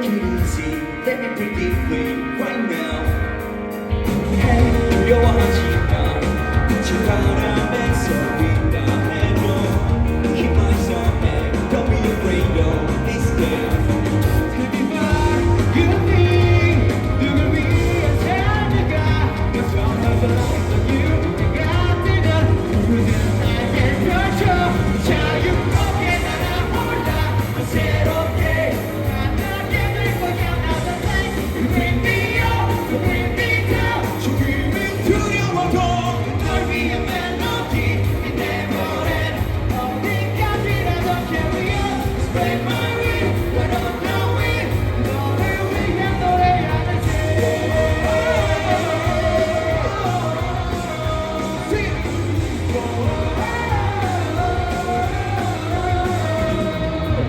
take it easy, let me breathe deeply right now. Hey, 두려워하지 마. 빛을 바라면서 위로해줘. Keep my soul back, don't be afraid, no, it's there. Tell me what you need. 누굴 위해 살다가 What's wrong with the life of you? 내가 뜨는 누구든 나에게 펼쳐 자유롭게 날아올라 새롭게 만나게 될 거야 Another day You bring me up, you bring me down 조금은 두려워도 널 위한 멜로디 이 never end 어디까지라도 carry on Spread my wings, but I'm knowing 너를 위한 노래하는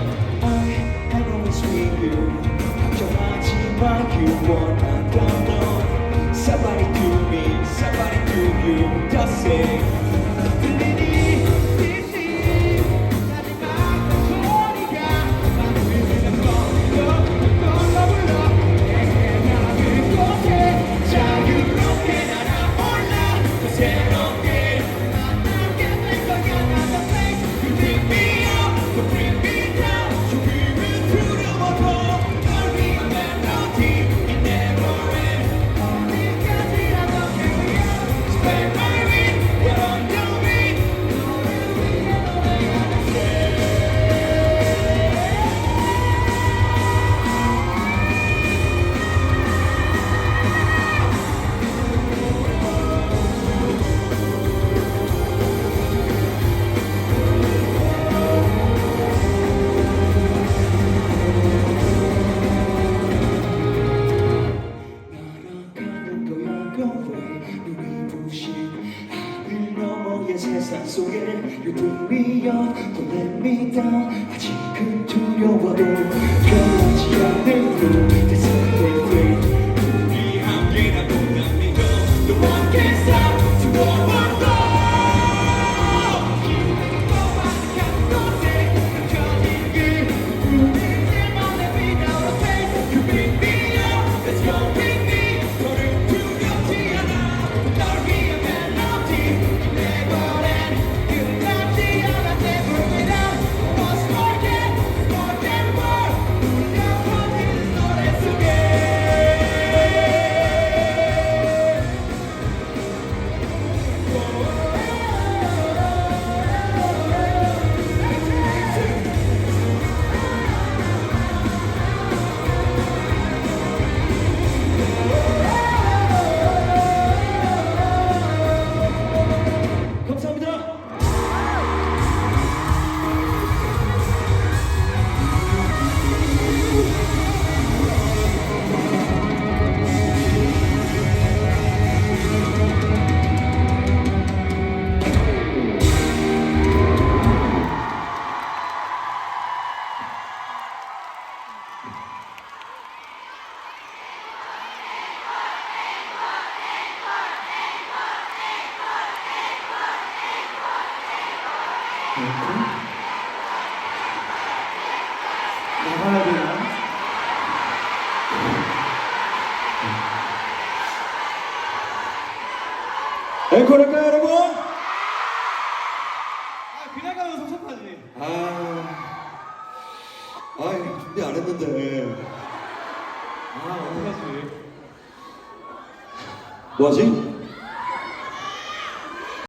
I know it's with you 걱정하지 마 You 원하던 너 Somebody to me, somebody to you Just say 들리니 딥딥 마지막 소리가 맘을 위는 걸로 불러 내게 나를 곳에 자유롭게 날아올라 새롭게 만나게 될 거야 Another place You bring me up, you bring me down 조금은 두려워도 널 위한 멜로디 It never ends 어디까지라도 carry on Spread my wings, we're on the wing 너를 위해 노래하는 날아가는 거야 go away 눈이 부신 하늘 너머의 세상 속에 You bring me up, don't let me down 아직은 두려워도 변하지 않는 There's something great 우리 함께라도 난 믿어 No one can stop to overflow 힘든 것만 한 곳에 갇혀진 길 부딪힐 맘에 without a trace You bring me up, let's go bring me 너를 두렵지 않아 널 위한 멜로디 Never end 끝나지 않아 never without What's more than more 울려 퍼지는 노래 속에 감사합니다. 나가야 되나? 앵콜할까요 여러분? 그냥 가면 섭섭하지. 준비 안 했는데 어떡하지? 뭐하지?